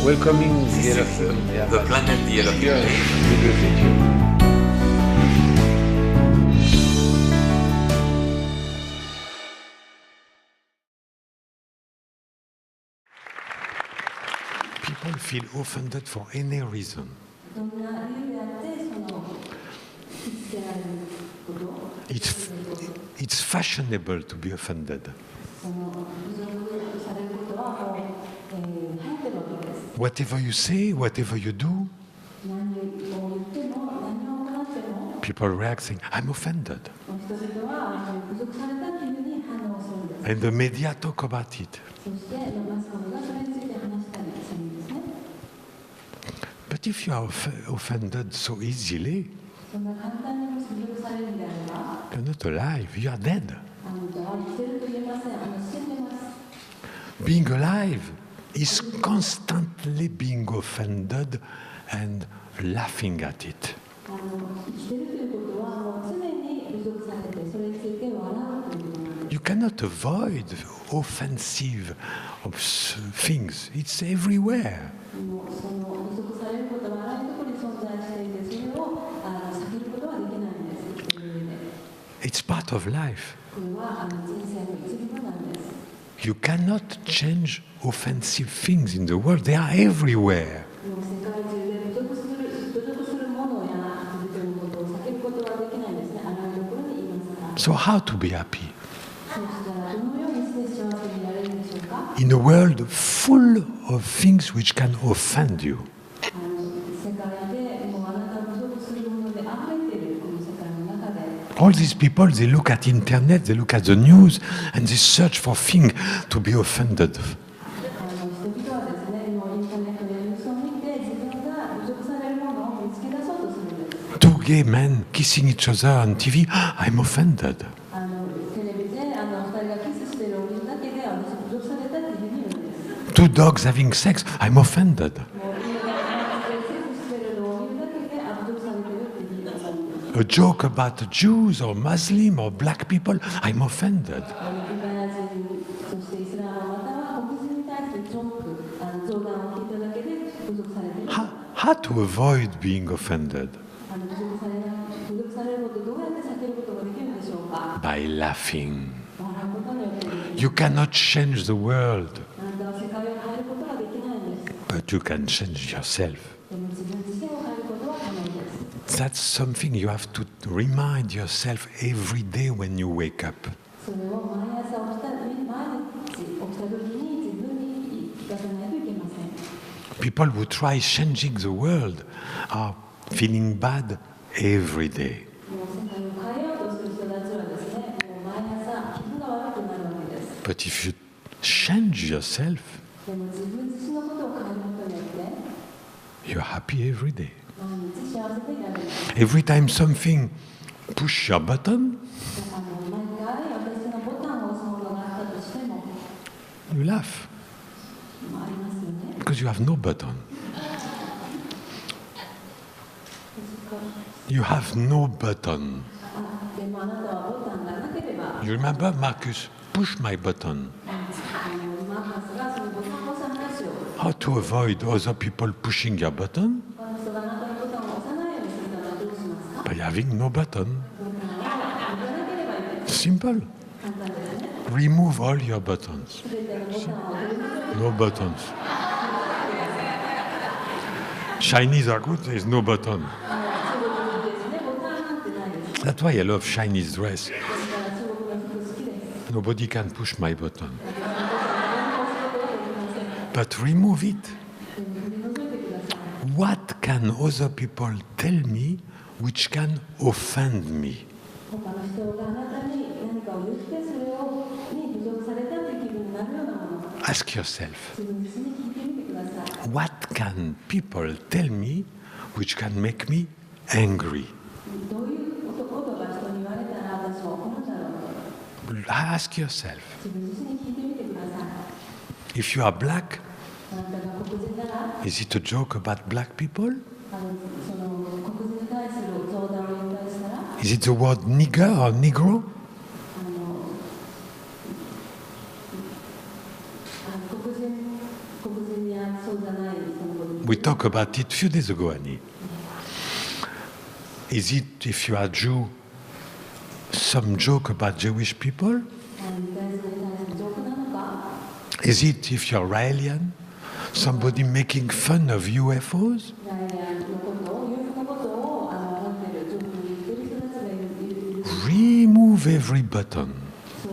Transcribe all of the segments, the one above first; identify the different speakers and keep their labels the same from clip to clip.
Speaker 1: welcoming the
Speaker 2: C'est
Speaker 1: elephant.
Speaker 2: The planet the elephant.
Speaker 1: Here, we will meet you.
Speaker 3: People feel offended for any reason. It's fashionable to be offended. Whatever you say, whatever you do, people react saying, I'm offended. And the media talk about it. But if you are offended so easily, you're not alive, you are dead. Being alive is constantly being offended and laughing at it. You cannot avoid offensive things. It's everywhere. It's part of life. You cannot change offensive things in the world. They are everywhere. So how to be happy? In a world full of things which can offend you. All these people, they look at internet, they look at the news, and they search for things to be offended. Two gay men kissing each other on TV, I'm offended. Two dogs having sex, I'm offended. A joke about Jews or Muslim or black people, I'm offended. How to avoid being offended? By laughing. You cannot change the world, but you can change yourself. That's something you have to remind yourself every day when you wake up. People who try changing the world are feeling bad every day. But if you change yourself, you're happy every day. Every time something pushes your button, you laugh. Because you have no button. You have no button. You remember, Marcus? Push my button. How to avoid other people pushing your button? By having no button. Simple. Remove all your buttons. No buttons. Chinese are good, there is no button. That's why I love Chinese dress. Nobody can push my button. But remove it. What can other people tell me which can offend me? Ask yourself, what can people tell me which can make me angry? Ask yourself. If you are black, is it a joke about black people? Is it the word nigger or negro?
Speaker 2: そうじゃないそのこと。
Speaker 3: We talked about it a few days ago, Annie. Is it, if you are Jew, some joke about Jewish people?
Speaker 2: ユダヤ人に対するジョークなのか、
Speaker 3: Is it, if you're Raelian, somebody making fun of UFOs?
Speaker 2: ライアンのことを、UFO のことを笑ってる、ジョークに言ってる人たちがいる。
Speaker 3: Remove every button.
Speaker 2: そ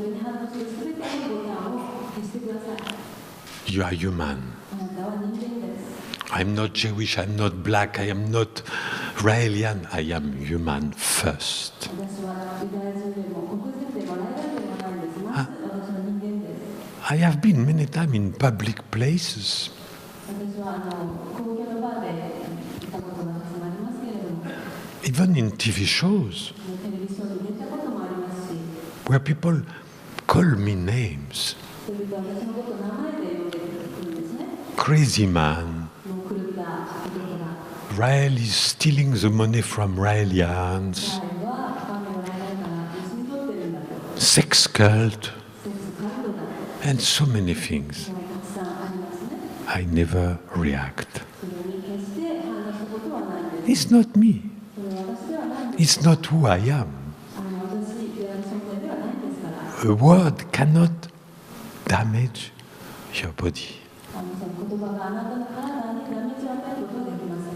Speaker 2: れに反応するすべてのボタンを消してください。
Speaker 3: You are human.
Speaker 2: あなたは人間です。
Speaker 3: I'm not Jewish, I'm not black, I am not Raelian, I am human first.
Speaker 2: 私はユダヤ人でも黒人でもライアンでもないです。まず私は人間です。
Speaker 3: I have been many times in public places
Speaker 2: 私は公共の場で行ったことがたくさんありますけれども、
Speaker 3: even in TV shows
Speaker 2: テレビショーに出たこともありますし、
Speaker 3: where people call me names.
Speaker 2: それで私のことを名前で呼んでくるんですね。
Speaker 3: Crazy man.
Speaker 2: もう狂った男が、
Speaker 3: Rael is stealing the money from Raelians.
Speaker 2: ライはお金をライアンから盗み取ってるんだと、
Speaker 3: Sex cult.
Speaker 2: セックスカルトだと、
Speaker 3: And so many things.
Speaker 2: たくさんありますね。
Speaker 3: I never react.
Speaker 2: それに決して反応したことはないです。
Speaker 3: It's not me.
Speaker 2: それは私ではないです。
Speaker 3: It's not who I am.
Speaker 2: 私、ユダヤの存在ではないですから、
Speaker 3: A word cannot damage your body.
Speaker 2: その言葉があなたの体にダメージを与えることはできません。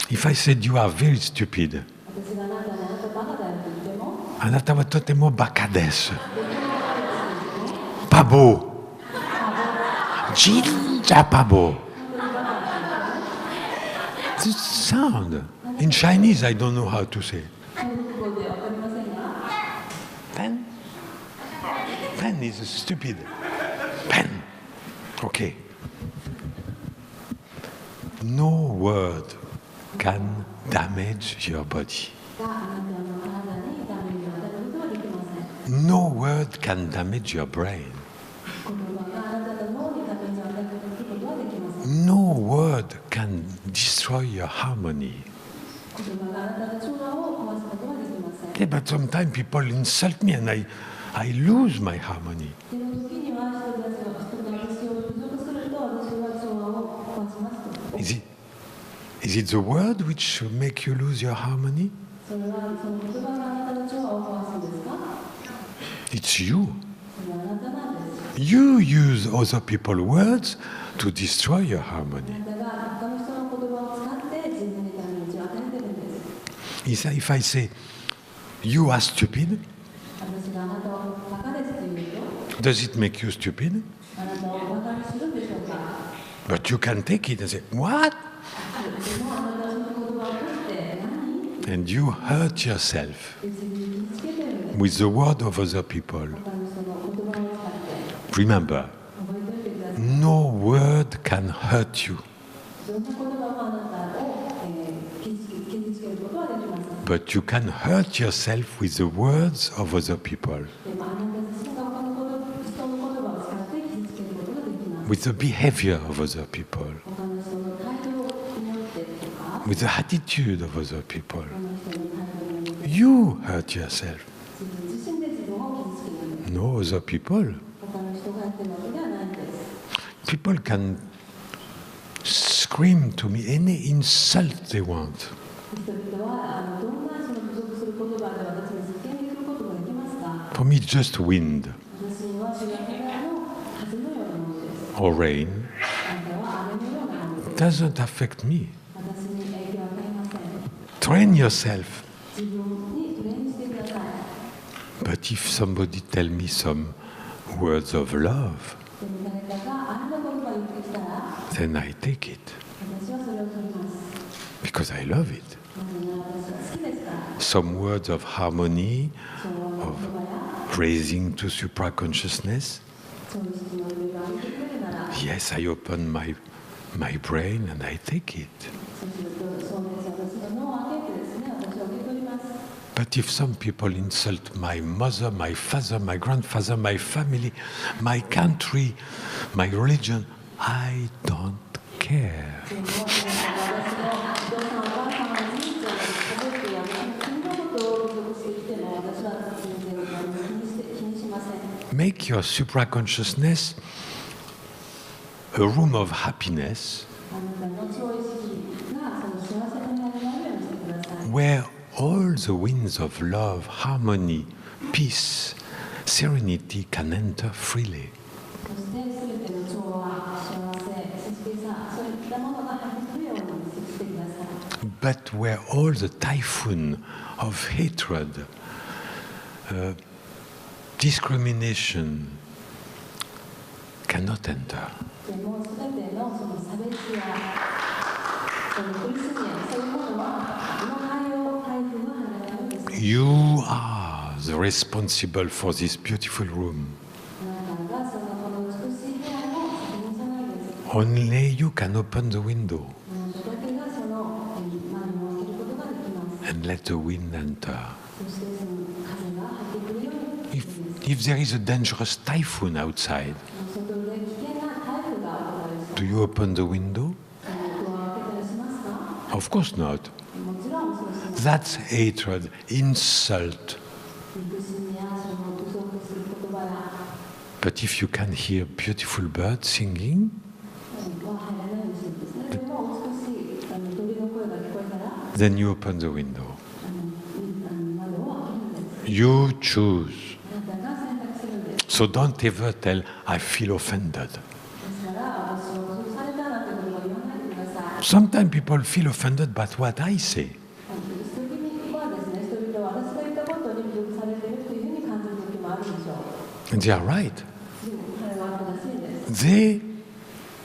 Speaker 3: If I said you are very stupid,
Speaker 2: 私があなたにあなたバカだよと言っても、
Speaker 3: あなたはとてもバカです。pas beau. 진짜 pas beau. The sound. In Chinese, I don't know how to say.
Speaker 2: 中国語でわかりませんが、
Speaker 3: Pen? Pen is stupid. Pen. Okay. No word can damage your body.
Speaker 2: があなたの体にダメージを与えることはできません。
Speaker 3: No word can damage your brain.
Speaker 2: 言葉があなたの脳にダメージを与えることはできません。
Speaker 3: No word can destroy your harmony.
Speaker 2: 言葉があなたの調和を壊すことはできません。
Speaker 3: Yeah, but sometimes people insult me and I lose my harmony.
Speaker 2: その時には人が私を侮辱すると、私は調和を壊しますと。
Speaker 3: Is it the word which make you lose your harmony?
Speaker 2: それはその言葉があなたの調和を壊すんですか？
Speaker 3: It's you.
Speaker 2: それはあなたなんです。
Speaker 3: You use other people's words to destroy your
Speaker 2: あ
Speaker 3: harmony.
Speaker 2: なたが他の人の言葉を使って自分にダメージを与えてるんです。
Speaker 3: If I say, you are stupid,
Speaker 2: 私があなたをバカですと言うと、
Speaker 3: does it make you stupid?
Speaker 2: あなたをバカにするんでしょうか？
Speaker 3: But you can take it and say, what?
Speaker 2: でもあなたはその言葉を取って何？
Speaker 3: And you hurt yourself
Speaker 2: 自分に傷つけてるんです。
Speaker 3: with the word of other people.
Speaker 2: 他の人の言葉を使って
Speaker 3: Remember,
Speaker 2: 覚えておいてください。
Speaker 3: no word can hurt you,
Speaker 2: どんな言葉もあなたを、傷つけることはできません。
Speaker 3: but you can hurt yourself with the words of other people,
Speaker 2: でもあなた自身が他の人の言葉を使って傷つけることができます。
Speaker 3: with the behavior of other people,
Speaker 2: 他の人の態度によってとか、
Speaker 3: with the attitude of other people.
Speaker 2: 他の人の態度によって
Speaker 3: You hurt yourself.
Speaker 2: 自分自身で自分を傷つけるんです。
Speaker 3: No other people.
Speaker 2: 他の人がやってるわけではないんです。
Speaker 3: People can scream to me any insult they want.
Speaker 2: 人々はどんなその侮辱する言葉で私に叫んでくることができますか？
Speaker 3: For me, it's just wind
Speaker 2: 私は主役からの風のようなものです。
Speaker 3: or rain.
Speaker 2: あなたは雨のようなもの
Speaker 3: It
Speaker 2: です。
Speaker 3: doesn't affect me.
Speaker 2: 私に影響を与えません。
Speaker 3: Train yourself.
Speaker 2: 自分にトレーニングしてください。
Speaker 3: But if somebody tell me some words of love,
Speaker 2: でも誰かが愛の言葉を言ってきたら、
Speaker 3: then I take it
Speaker 2: 私はそれを取ります。
Speaker 3: because I love it.
Speaker 2: なぜなら私は好きですから。
Speaker 3: Some words of harmony,
Speaker 2: 昭和の言葉や
Speaker 3: raising to supraconsciousness.
Speaker 2: そういう質の上が上げてくれるなら、
Speaker 3: Yes, I open my brain and I take it.
Speaker 2: そうすると、そうです。私が脳を開けてですね、私は受け取ります。
Speaker 3: But if some people insult my mother, my father, my grandfather, my family, my country, my religion, I don't care.
Speaker 2: でも、私のお父さん、お母さんは人生の家族や国のことを侮辱してきても、私は全然気にしません。
Speaker 3: Make your supraconsciousness a room of happiness
Speaker 2: あなたの調理師がその幸せな部屋になるようにしてください。
Speaker 3: where all the winds of love, harmony, peace, serenity can enter freely.
Speaker 2: そして全ての調和、幸せ、そしてさ、そういったものが入ってくるようにしてください。
Speaker 3: But where all the typhoon of hatred, discrimination cannot enter.
Speaker 2: でも全てのその差別やその苦しみやそういうものはこの台風は離れないんです。
Speaker 3: You are the responsible for this beautiful room.
Speaker 2: あなたがそのこの美しい部屋の責任じゃないです。
Speaker 3: Only you can open the window
Speaker 2: あなただけがその窓を開けることができます。
Speaker 3: and let the wind enter.
Speaker 2: そしてその風が入ってくるように
Speaker 3: If, if there is a dangerous typhoon outside,
Speaker 2: 外で危険な台風があったりし
Speaker 3: do you open the window?
Speaker 2: ドアを開けたりしますか？
Speaker 3: Of course not.
Speaker 2: もちろんそうします。
Speaker 3: That's hatred, insult.
Speaker 2: 憎しみやその侮辱する言葉や
Speaker 3: But if you can hear beautiful birds singing,
Speaker 2: は入らないようにするんですね。でも美しい鳥の声が聞こえたら
Speaker 3: then you open the window.
Speaker 2: 窓を開けるんです。
Speaker 3: You choose.
Speaker 2: あなたが選択するんです。
Speaker 3: So don't ever tell, I feel offended.
Speaker 2: ですから私をそうされたなんてことは言わないでください。
Speaker 3: Sometimes people feel offended by what I say.
Speaker 2: 時々はですね、人々は私が言ったことに侮辱されているというふうに感じる時もあるでしょう。
Speaker 3: And they are right.
Speaker 2: でもそれは正しいです。
Speaker 3: They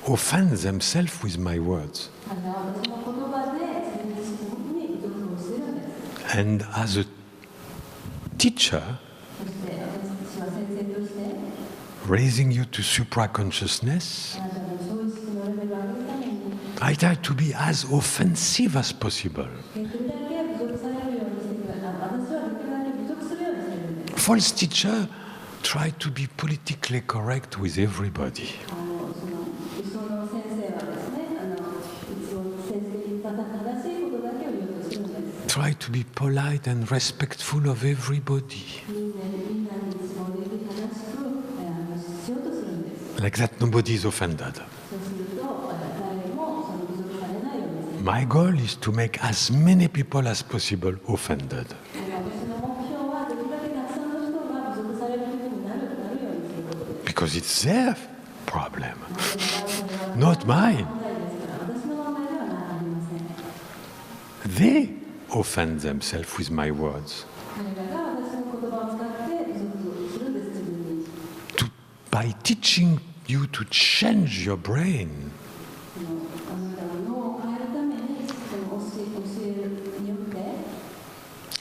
Speaker 3: offend themselves with my words.
Speaker 2: 彼らは私の言葉で自分自身に侮辱をしているんです。
Speaker 3: And as a teacher,
Speaker 2: そして私は先生として
Speaker 3: raising you to supraconsciousness,
Speaker 2: あなたの小意識のレベルを上げるために
Speaker 3: I try to be as offensive as possible.
Speaker 2: できるだけ侮辱されるようにしてください。私はできるだけ侮辱するようにしているんです。
Speaker 3: False teacher try to be politically correct with everybody.
Speaker 2: その嘘の先生はですね、一応政治的に正しいことだけを言おうとするんです。
Speaker 3: Try to be polite and respectful of everybody.
Speaker 2: みんなに一応礼儀正しくしようとするんです。
Speaker 3: Like that nobody is offended.
Speaker 2: そうすると誰もその侮辱されないようにする。
Speaker 3: My goal is to make as many people as possible offended.
Speaker 2: 私の目標はできるだけたくさんの人が侮辱されるようになるようにすることです。
Speaker 3: Because it's their problem, not mine.
Speaker 2: 問題ですから私の問題ではありません。
Speaker 3: They offend themselves with my words.
Speaker 2: 彼らが私の言葉を使って侮辱するんです、自分に。
Speaker 3: By teaching you to change your brain,
Speaker 2: あなたの脳を変えるためにその教えるによって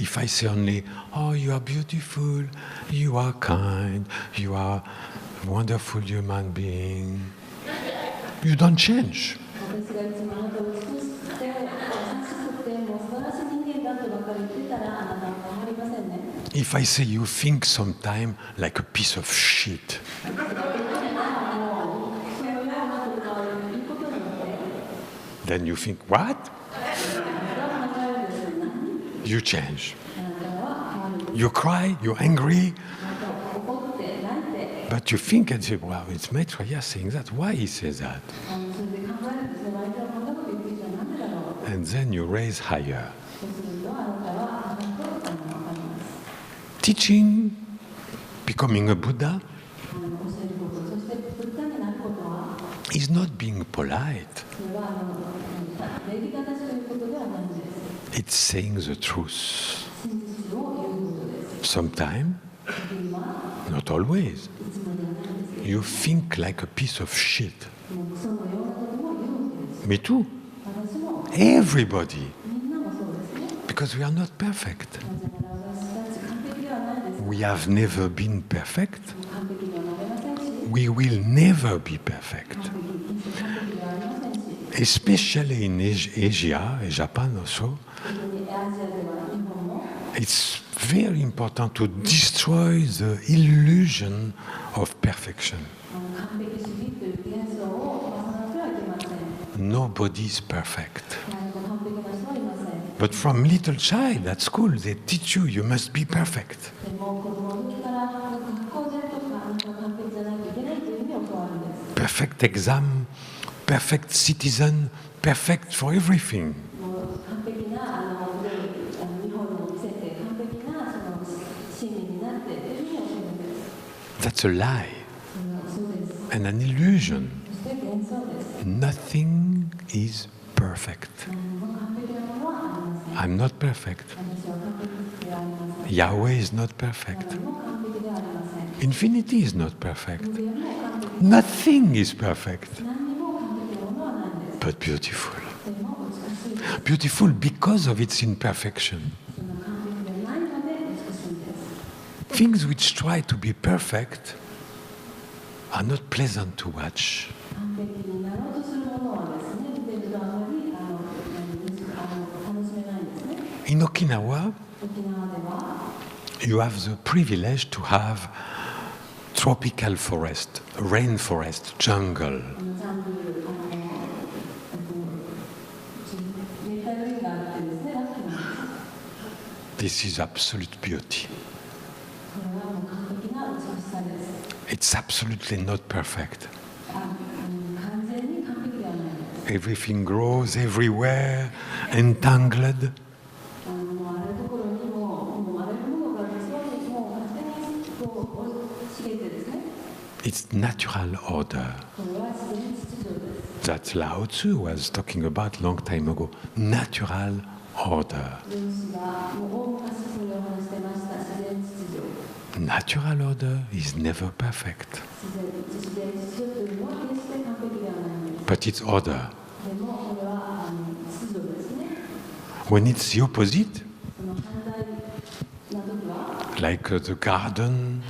Speaker 3: if I say only, oh, you are beautiful, you are kind, you are a wonderful human being, you don't change.
Speaker 2: 私がいつもあなたを美しくて優しくてもう素晴らしい人間だとばかり言ってたらあなたは変わりませんね。
Speaker 3: If I say you think sometime like a piece of shit,
Speaker 2: そのようなことを言うことによって
Speaker 3: then you think, what?
Speaker 2: あなたは変わるんですよ。何？
Speaker 3: You change.
Speaker 2: あなたは変わるんです。
Speaker 3: You cry, you're angry,
Speaker 2: あなたは怒って泣いて
Speaker 3: but you think and say, wow, it's Maitreya saying that. Why he says that?
Speaker 2: それで考えるんですね。相手はこんなこと言ってきたらなんでだろう。
Speaker 3: And then you raise higher.
Speaker 2: そうするとあなたは高く分かります。
Speaker 3: Teaching, becoming a Buddha,
Speaker 2: 教えること、そしてブッダになることは
Speaker 3: is not being polite.
Speaker 2: それは礼儀正しいということではないんです。
Speaker 3: It's saying the truth.
Speaker 2: 真実を言うことです。
Speaker 3: Sometimes,
Speaker 2: 時には
Speaker 3: not always.
Speaker 2: いつもではないんです。
Speaker 3: You think like a piece of shit.
Speaker 2: もうクソのようなことも言うんです。
Speaker 3: Me too.
Speaker 2: 私も
Speaker 3: Everybody.
Speaker 2: みんなもそうですね。
Speaker 3: Because we are not perfect.
Speaker 2: なぜなら私たち完璧ではないです。
Speaker 3: We have never been perfect.
Speaker 2: 完璧にはなれませんし、
Speaker 3: We will never be perfect.
Speaker 2: 完璧ではありませんし、
Speaker 3: Especially in Asia, Japan also,
Speaker 2: 特にアジアでは日本も
Speaker 3: it's very important to destroy the illusion of perfection.
Speaker 2: 完璧主義という幻想を重なってはいけません。
Speaker 3: Nobody is perfect.
Speaker 2: 何か完璧な人はいません。
Speaker 3: But from little child at school, they teach you you must be perfect.
Speaker 2: でも子供の時から学校でとかあなたは完璧じゃないといけないというふうに教わるんです。
Speaker 3: Perfect exam, perfect citizen, perfect for everything.
Speaker 2: もう完璧な日本を見せて完璧なその市民になってというふうに教えるんです。
Speaker 3: That's a lie
Speaker 2: それは嘘です。
Speaker 3: and an illusion.
Speaker 2: そして幻想です。
Speaker 3: Nothing is perfect.
Speaker 2: 何も完璧なものはありません。
Speaker 3: I'm not perfect.
Speaker 2: 私は完璧ではありません。
Speaker 3: Yahweh is not perfect.
Speaker 2: 何も完璧ではありません。
Speaker 3: Infinity is not perfect.
Speaker 2: 無限も完璧。
Speaker 3: Nothing is perfect.
Speaker 2: 何にも完璧なものはないんです。
Speaker 3: But beautiful.
Speaker 2: でも美しいです。
Speaker 3: Beautiful because of its imperfection.
Speaker 2: その完璧でないので美しいんです。
Speaker 3: Things which try to be perfect are not pleasant to watch.
Speaker 2: 完璧になろうとするものはですね、見てるとあまり楽しめないんですね。
Speaker 3: In Okinawa,
Speaker 2: 沖縄では
Speaker 3: you have the privilege to have tropical forest, rainforest, jungle.
Speaker 2: ジャングル熱帯雨林があってですね、ラッキーなんです。
Speaker 3: This is absolute beauty.
Speaker 2: これはもう完璧な美しさです。
Speaker 3: It's absolutely not perfect.
Speaker 2: 完全に完璧ではないです。
Speaker 3: Everything grows everywhere, entangled.
Speaker 2: もうあらゆるところにもうあらゆるものがそうにもう勝手にこう茂ってですね。
Speaker 3: It's natural order
Speaker 2: これは自然秩序です。
Speaker 3: that Lao Tzu was talking about long time ago. Natural order.
Speaker 2: 量子がもう大昔それを話してました。自然秩序。
Speaker 3: Natural order is never perfect,
Speaker 2: 自然秩序というのは決して完璧ではないんです。
Speaker 3: but it's order.
Speaker 2: でもこれは秩序ですね。
Speaker 3: When it's the opposite,
Speaker 2: その反対な時は
Speaker 3: like the garden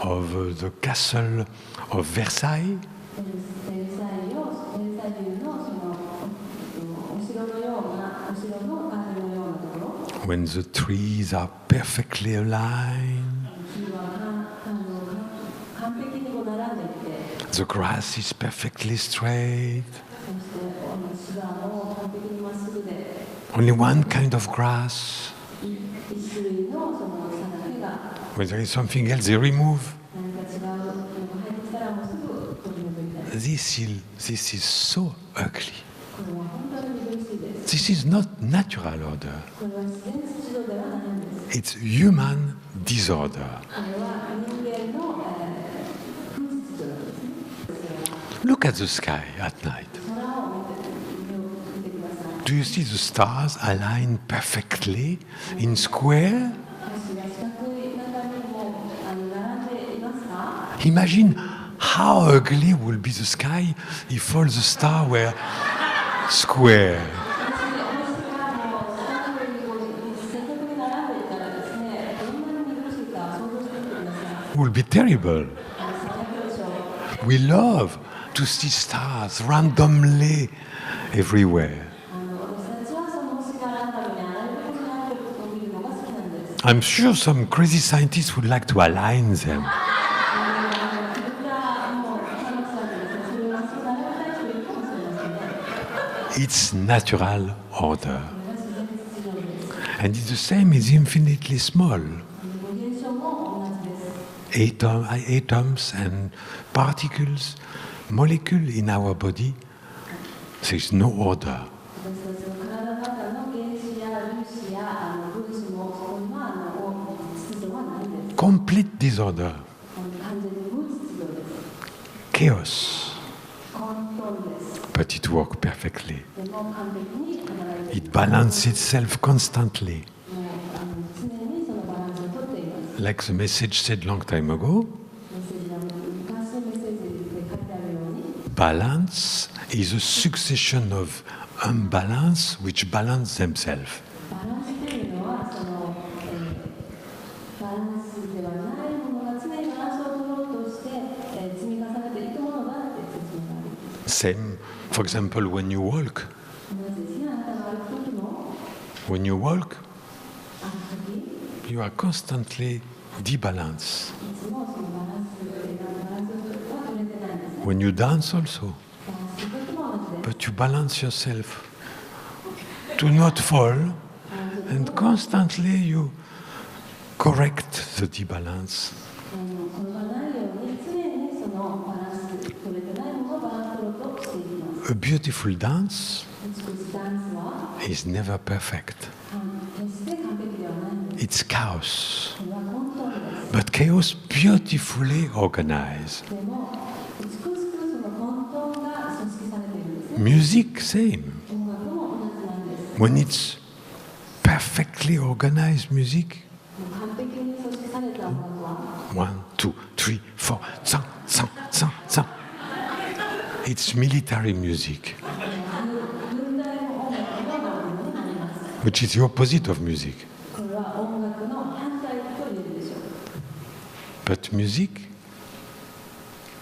Speaker 3: of the castle of Versailles,
Speaker 2: ベルサイユのそのお城のようなお城のガーデンのようなところ。
Speaker 3: when the trees are perfectly aligned,
Speaker 2: 木は完璧にこう並んでいて、
Speaker 3: the grass is perfectly straight,
Speaker 2: そして芝も完璧にまっすぐで、
Speaker 3: only one kind of grass.
Speaker 2: 一種類のその草だけが
Speaker 3: When there is something else, they remove.
Speaker 2: 何か違うのが入ってきたらもうすぐ取り除いて。
Speaker 3: This is so ugly.
Speaker 2: これは本当に苦しいです。
Speaker 3: This is not natural order.
Speaker 2: これは自然秩序ではないんです。
Speaker 3: It's human disorder.
Speaker 2: これは人間の不秩序なんですね。
Speaker 3: Look at the sky at night.
Speaker 2: 空を見てください。
Speaker 3: Do you see the stars aligned perfectly in square?
Speaker 2: 星が四角い中にも並んでいますか？
Speaker 3: Imagine how ugly would be the sky if all the stars were square.
Speaker 2: 星がもう四角いせっかくに並んでいたらですね、どんなに苦しいか想像してみてください。
Speaker 3: It would be terrible.
Speaker 2: 最悪でしょう。
Speaker 3: We love to see stars randomly everywhere.
Speaker 2: 私たちはその星がランダムにあらゆるところにあることを見るのが好きなんです。
Speaker 3: I'm sure some crazy scientists would like to align them.
Speaker 2: 僕らも他の人はですね、それはそうならない人いるかもしれませんね。
Speaker 3: It's natural order.
Speaker 2: これが自然秩序です。
Speaker 3: And it's the same, it's infinitely small.
Speaker 2: 現象も同じです。
Speaker 3: Atoms and particles, molecules in our body, there's no order.
Speaker 2: 私たちの体の中の原子や粒子や分子もそこには秩序はないんです。
Speaker 3: Complete disorder,
Speaker 2: 完全に無秩序です。
Speaker 3: chaos,
Speaker 2: 混沌です。
Speaker 3: but it works perfectly.
Speaker 2: でも完璧に必ず
Speaker 3: It balances itself constantly.
Speaker 2: 常にそのバランスをとっています。
Speaker 3: Like the message said long time ago,
Speaker 2: メッセージが昔のメッセージで書いてあるように、
Speaker 3: balance is a succession of unbalance which balance themselves.
Speaker 2: バランスというのはその、バランスではないものが常にバランスを取ろうとして、積み重ねていくものだって説明があります。
Speaker 3: Same, for example, when you walk.
Speaker 2: 同じですね。あなたが歩く時も
Speaker 3: When you walk,
Speaker 2: 歩く時
Speaker 3: you are constantly debalanced.
Speaker 2: いつもそのバランスは取れてないんですね。
Speaker 3: When you dance also,
Speaker 2: バランスの時も同じです。
Speaker 3: but you balance yourself to not fall, and constantly you correct the debalance.
Speaker 2: その場ないように常にそのバランス取れてないものをバランス取ろうとしていきます。
Speaker 3: A beautiful dance
Speaker 2: 美しいダンスは
Speaker 3: is never perfect.
Speaker 2: 決して完璧ではないんです。
Speaker 3: It's chaos.
Speaker 2: それは混沌です。
Speaker 3: But chaos beautifully organized.
Speaker 2: でも美しくその混沌が組織されているんですね。
Speaker 3: Music, same.
Speaker 2: 音楽も同じなんです。
Speaker 3: When it's perfectly organized music,
Speaker 2: 完璧に組織された音楽は
Speaker 3: 1, 2, 3, 4, 3, 3, 3, 3. It's military music,
Speaker 2: 軍隊の音楽のようなものになります。
Speaker 3: which is the opposite of music.
Speaker 2: これは音楽の反対と言えるでしょう。
Speaker 3: But music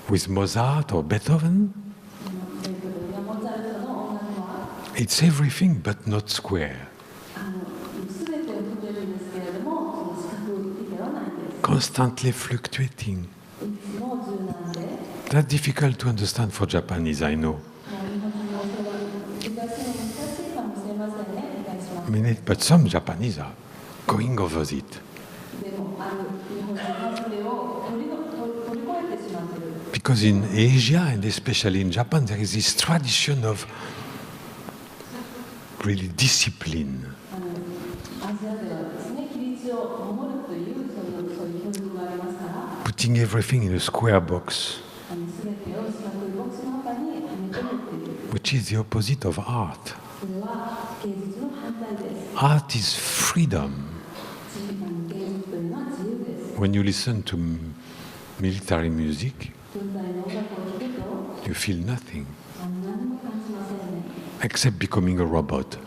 Speaker 3: with Mozart or Beethoven,
Speaker 2: ベートーベンやモーツァルトの音楽は
Speaker 3: it's everything but not square.
Speaker 2: 全てを例えるんですけれども、その四角いではないんです。
Speaker 3: Constantly fluctuating.
Speaker 2: いつも柔軟で、
Speaker 3: That's difficult to understand for Japanese, I know.
Speaker 2: 日本人のそれは理解するの難しいかもしれませんね。理解します。
Speaker 3: But some Japanese are going over it.
Speaker 2: でも、日本人はそれを乗り越えてしまっている。
Speaker 3: Because in Asia, and especially in Japan, there is this tradition of really discipline.
Speaker 2: アジアではですね、規律を守るというそういう教育がありますから、
Speaker 3: Putting everything in a square box,
Speaker 2: すべてを四角いボックスの中にはめ込むっていう、
Speaker 3: which is the opposite of art.
Speaker 2: それは芸術の反対です。
Speaker 3: Art is freedom.
Speaker 2: 芸術というのは自由です。
Speaker 3: When you listen to military music,
Speaker 2: 軍隊の音楽を聴くと、
Speaker 3: you feel nothing
Speaker 2: 何も感じませんね。
Speaker 3: except becoming a robot.
Speaker 2: あ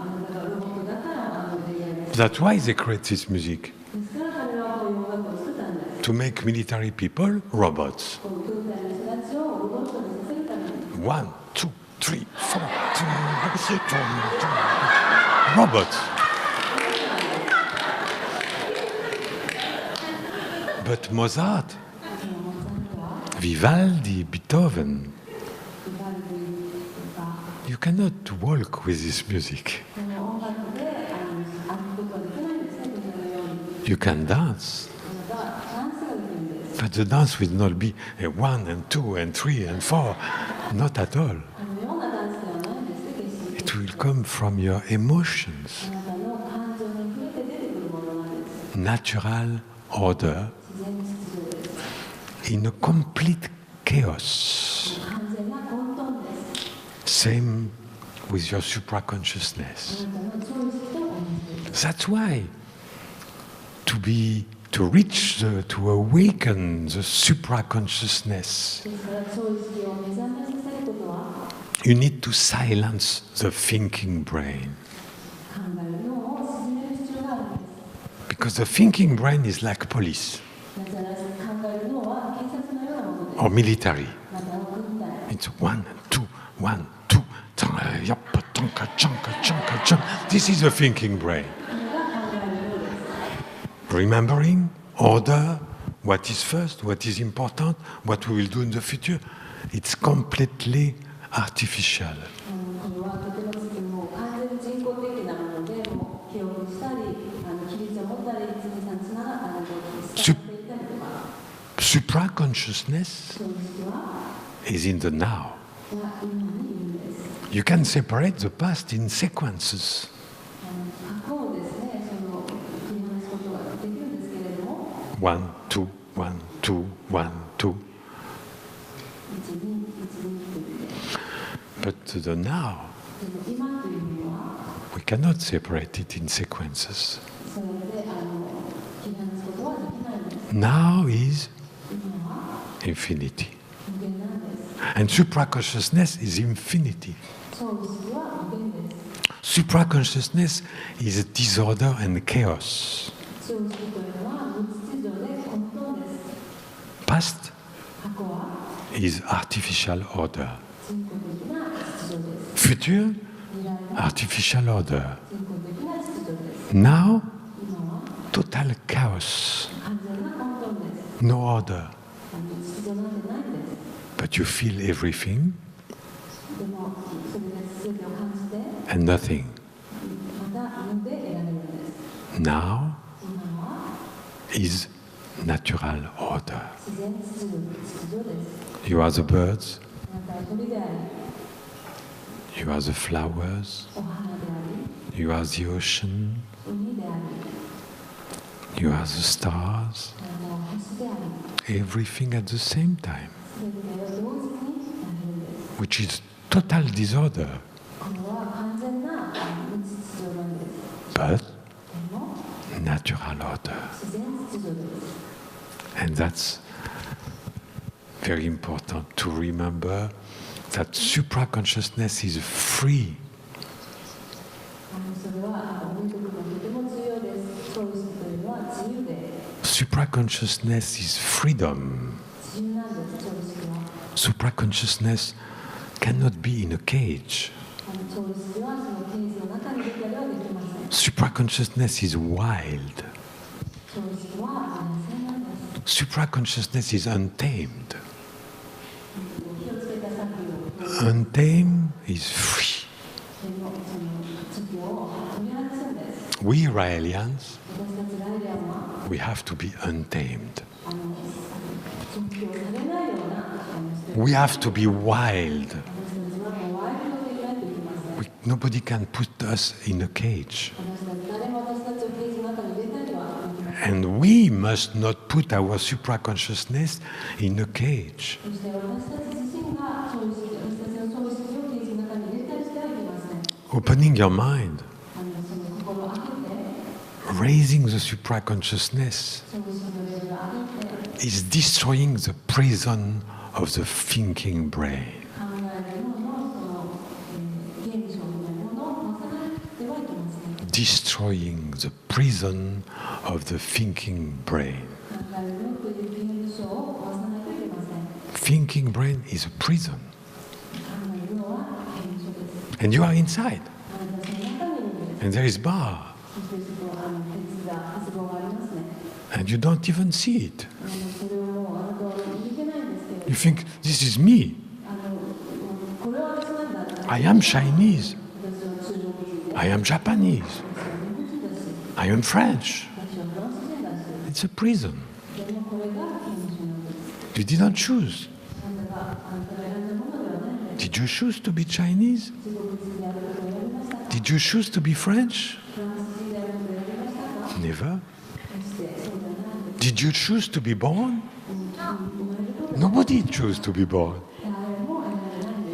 Speaker 2: なたがロボットだったらでやります。
Speaker 3: That's why they create this music,
Speaker 2: ですから彼らはこういう音楽を作ったんです。
Speaker 3: to make military people robots.
Speaker 2: こう軍隊の人たちをロボットにさせるために、
Speaker 3: 1, 2, 3, 4, robots. But Mozart, Vivaldi, Beethoven,
Speaker 2: ビバルディとか、
Speaker 3: you cannot walk with this music.
Speaker 2: この音楽で歩くことはできないんですね、軍隊のように。
Speaker 3: You can dance,
Speaker 2: あなたはダンスができるんです。
Speaker 3: but the dance will not be a 1 and 2 and 3 and 4. Not at all.
Speaker 2: ようなダンスではないんですね、決して。
Speaker 3: It will come from your emotions.
Speaker 2: あなたの感情に触れて出てくるものなんです。
Speaker 3: Natural order
Speaker 2: 自然秩序です。
Speaker 3: in a complete chaos.
Speaker 2: 完全な混沌です。
Speaker 3: Same with your
Speaker 2: あ
Speaker 3: supraconsciousness.
Speaker 2: なたの超意識と同じです。
Speaker 3: That's why to awaken the supraconsciousness,
Speaker 2: ですから超意識を目覚めさせることは、
Speaker 3: you need to silence the thinking brain.
Speaker 2: 考える脳を鎮める必要があるんです。
Speaker 3: Because the thinking brain is like police
Speaker 2: なぜなら考える脳は警察のようなものです。
Speaker 3: or military.
Speaker 2: また軍隊。
Speaker 3: It's 1, 2, 1, 2. This is the thinking brain.
Speaker 2: これが考える脳です。
Speaker 3: Remembering, order, what is first, what is important, what we will do in the future. It's completely artificial.
Speaker 2: これはとても完全に人工的なもので、もう記憶したり、規律を持ったり、つながっていったりとか。
Speaker 3: Supraconsciousness
Speaker 2: 超意識は
Speaker 3: is in the now.
Speaker 2: 今にいるんです。
Speaker 3: You can separate the past in sequences.
Speaker 2: 過去をですね、切り離すことができるんですけれども、
Speaker 3: 1, 2, 1, 2, 1, 2.
Speaker 2: 1、2、1、2というね。
Speaker 3: But the now,
Speaker 2: でも今というのは、
Speaker 3: we cannot separate it in sequences.
Speaker 2: それで切り離すことはできないんです。
Speaker 3: Now is
Speaker 2: 今は
Speaker 3: infinity.
Speaker 2: 無限なんです。
Speaker 3: And supraconsciousness is infinity.
Speaker 2: 超意識は無限です。
Speaker 3: Supraconsciousness is disorder and chaos.
Speaker 2: 超意識というのは無秩序で混沌です。
Speaker 3: Past
Speaker 2: 過去は
Speaker 3: is artificial order.
Speaker 2: 人工的な秩序です。
Speaker 3: Future,
Speaker 2: 未来は
Speaker 3: artificial order.
Speaker 2: 人工的な秩序です。
Speaker 3: Now,
Speaker 2: 今は
Speaker 3: total chaos.
Speaker 2: 完全な混沌です。
Speaker 3: No order.
Speaker 2: 秩序なんてないんです。
Speaker 3: But you feel everything
Speaker 2: でも、それで全てを感じて、
Speaker 3: and nothing.
Speaker 2: また読んで得られるんです。
Speaker 3: Now
Speaker 2: 今は
Speaker 3: is natural order.
Speaker 2: 自然秩序です。
Speaker 3: You are the birds,
Speaker 2: あなたは鳥であり、
Speaker 3: You are the flowers.
Speaker 2: お花であ
Speaker 3: You are the ocean.
Speaker 2: り海であ
Speaker 3: You are the stars.
Speaker 2: り星であり
Speaker 3: Everything at the same time,
Speaker 2: 全てを同時になるんです
Speaker 3: which is total disorder.
Speaker 2: これは完全な無秩序なんです
Speaker 3: But
Speaker 2: でも
Speaker 3: natural order.
Speaker 2: 自然秩序です
Speaker 3: And that's very important to remember that supra-consciousness is free.
Speaker 2: それは覚えておくのとても重要ですそういう人というのは自由で
Speaker 3: Supra-consciousness is freedom.
Speaker 2: 自由なんですそういう人は
Speaker 3: Supra-consciousness cannot be in a cage.
Speaker 2: そういう人はそのケースの中に出たりはできません
Speaker 3: Supra-consciousness is wild.
Speaker 2: そういう人は野生なんです
Speaker 3: Supra-consciousness is untamed.
Speaker 2: 気をつけた作業
Speaker 3: Untamed is free.
Speaker 2: でもその秩序を取り外すんです
Speaker 3: We Raelians,
Speaker 2: 私たちライデアンは
Speaker 3: we have to be untamed.
Speaker 2: 秩序をされないような人
Speaker 3: We have to be wild.
Speaker 2: 私たちはもうワイルドでいないといけません
Speaker 3: Nobody can put us in a cage.
Speaker 2: 私たち誰も私たちをケースの中に入れたりはできません
Speaker 3: And we must not put our supra-consciousness in a cage.
Speaker 2: そして私たち自身がそういう私たちのそういうをケースの中に入れたりしてはいけません
Speaker 3: Opening your mind,
Speaker 2: その心を開けて
Speaker 3: raising the supra-consciousness
Speaker 2: そういうのレベルを上げて
Speaker 3: is destroying the prison of the thinking brain.
Speaker 2: 考えるののその現象みたいなものをまさらってはいけません
Speaker 3: Destroying the prison of the thinking brain.
Speaker 2: 考えるのという現象をまさないといけません
Speaker 3: Thinking brain is a prison.
Speaker 2: 考えるのは現象です
Speaker 3: And you are inside.
Speaker 2: あなたその中にいるんです
Speaker 3: And there is bar.
Speaker 2: そしてそこ鉄棒がありますね
Speaker 3: And you don't even see it.
Speaker 2: それをもうあなたは見てないんですけれど
Speaker 3: You think, this is me.
Speaker 2: これは私なんだって
Speaker 3: I am Chinese.
Speaker 2: 私は中国人で
Speaker 3: I am Japanese.
Speaker 2: 私は日本人だし
Speaker 3: I am French.
Speaker 2: 私はフランス人だし
Speaker 3: It's a prison.
Speaker 2: でもこれが現象なんです
Speaker 3: You didn't choose.
Speaker 2: あなたが選んだものではないんです
Speaker 3: Did you choose to be Chinese?
Speaker 2: 中国人であることを選びましたか
Speaker 3: Did you choose to be French?
Speaker 2: フランス人であることを選びましたか
Speaker 3: Never.
Speaker 2: 決してそうじゃないんです
Speaker 3: Did you choose to be born?
Speaker 2: 生まれること
Speaker 3: Nobody chose to be born.
Speaker 2: 誰も選んでないんで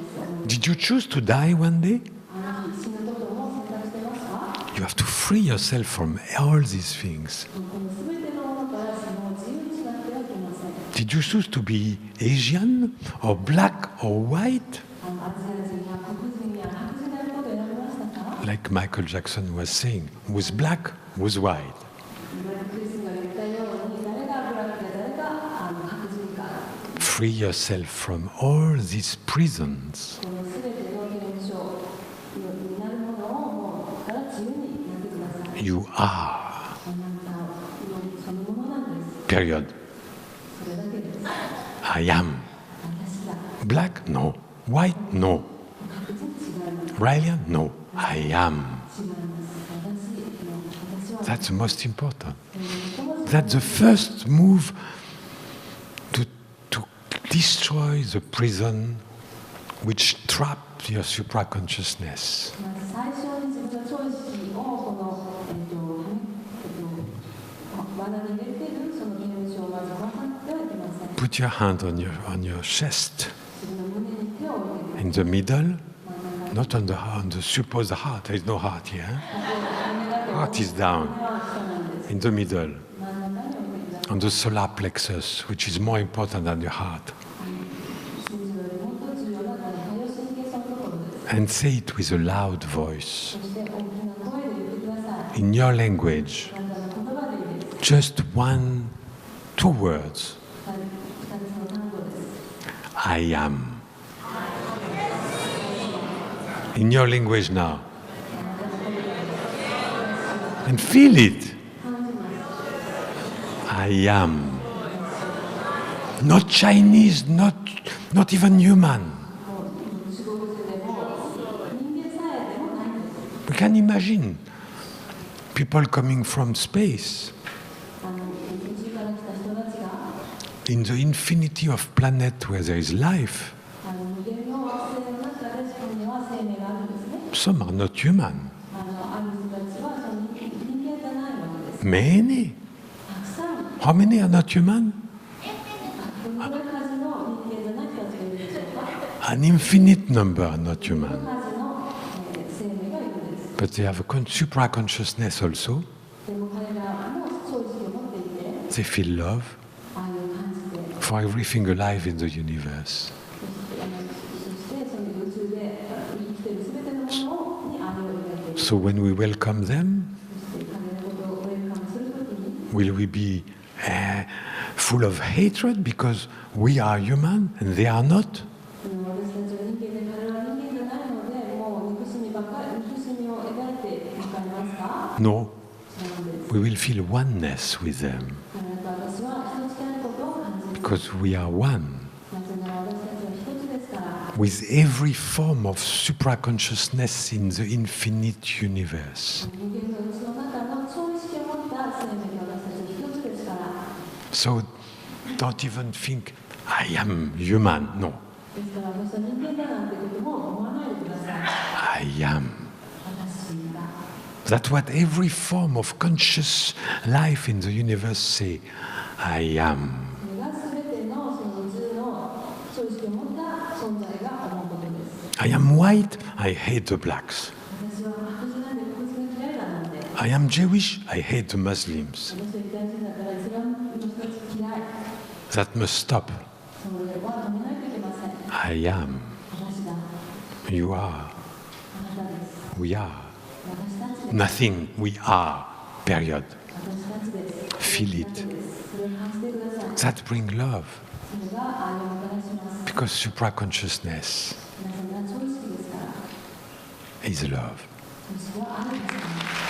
Speaker 2: す
Speaker 3: Did you choose to die one day?
Speaker 2: あの死ぬことも選択してますか
Speaker 3: You have to free yourself from all these things.
Speaker 2: この全てのものからその自由になってはいけません
Speaker 3: Did you choose to be Asian or black or white?
Speaker 2: アジア人や黒人や白人であることを選びましたか
Speaker 3: Like Michael Jackson was saying, who's black, who's white.
Speaker 2: クリスが言ったように誰がブラックで誰が白人か
Speaker 3: Free yourself from all these prisons.
Speaker 2: この全ての現象になるものをもうから自由になってください
Speaker 3: You are.
Speaker 2: あなたのそのものなんです
Speaker 3: Period.
Speaker 2: それだけです
Speaker 3: I am.
Speaker 2: 私だ
Speaker 3: Black? No. White? No.
Speaker 2: 白人違います
Speaker 3: Raelian? No. I am.
Speaker 2: 違います私は
Speaker 3: That's the most important. That's the first move to destroy the prison which trapped your supra-consciousness.
Speaker 2: まず最初に自分の超意識をこの罠に入れているその現象をまず分かってはいけません
Speaker 3: Put your hand on your chest,
Speaker 2: 自分の胸に手を置いて
Speaker 3: in the middle, not on the supposed heart. There is no heart here. Heart is down, in the middle, on the solar plexus, which is more important than your heart. And say it with a loud voice, in your language, just 1, 2 words. I am. In your language now. And feel it. I am. Not Chinese, not even human. We can imagine people coming from space. In the infinity of planets where there is life, Some are not human.
Speaker 2: ある人たちはその人間じゃないわけです。
Speaker 3: Many.
Speaker 2: たくさん、
Speaker 3: How many are not human?
Speaker 2: どのくらい数の人間じゃない人たちがいるでしょうか。
Speaker 3: An infinite number are not
Speaker 2: その
Speaker 3: human.
Speaker 2: 数の、生命がいるんです。
Speaker 3: But they have a supra-consciousness also.
Speaker 2: でも彼らもそういう意識を持っていて、
Speaker 3: They feel love
Speaker 2: ああいう感じで、
Speaker 3: for everything alive in the universe.
Speaker 2: そしてその宇宙で生きているすべてのものに愛を抱いている。
Speaker 3: So when we welcome them,
Speaker 2: そして彼のことをウェルカムするときに、
Speaker 3: will we be full of hatred because we are human and they are not?
Speaker 2: 私たちは人間で彼は人間じゃないので、もう憎しみばっかり、憎しみを描いて向かいますか？
Speaker 3: No,
Speaker 2: 違うんです。
Speaker 3: we will feel oneness with them
Speaker 2: 彼らと私は一つであることを感じる。
Speaker 3: because we are one
Speaker 2: なぜなら私たちは一つですから。
Speaker 3: with every form of supra-consciousness in the infinite universe.
Speaker 2: 人間のうちの中の超意識を持った生命が私たちは一つですから。
Speaker 3: So don't even think, I am human. No,
Speaker 2: ですから私は人間だなんてことも思わないでください。
Speaker 3: I am.
Speaker 2: 私が。
Speaker 3: That's what every form of conscious life in the universe say, I am.
Speaker 2: それが全てのその宇宙の超意識を持った存在が思うことです。
Speaker 3: I am white, I hate the blacks.
Speaker 2: 私は白人なんで黒人が嫌いだなんて。
Speaker 3: I am Jewish, I hate the Muslims.
Speaker 2: 私はユダヤ人だったらイスラムの人たち嫌い。
Speaker 3: That must stop.
Speaker 2: それは止めないといけません。
Speaker 3: I am.
Speaker 2: 私だ。
Speaker 3: You are.
Speaker 2: あなたです。
Speaker 3: We are.
Speaker 2: 私たちです。
Speaker 3: Nothing. We are. Period.
Speaker 2: 私たちです。
Speaker 3: Feel it.
Speaker 2: それを感じてください。
Speaker 3: That brings love
Speaker 2: それが愛をもたらします。
Speaker 3: because supra-consciousness
Speaker 2: 皆さんが超意識ですから。
Speaker 3: is love.
Speaker 2: それは愛ですから。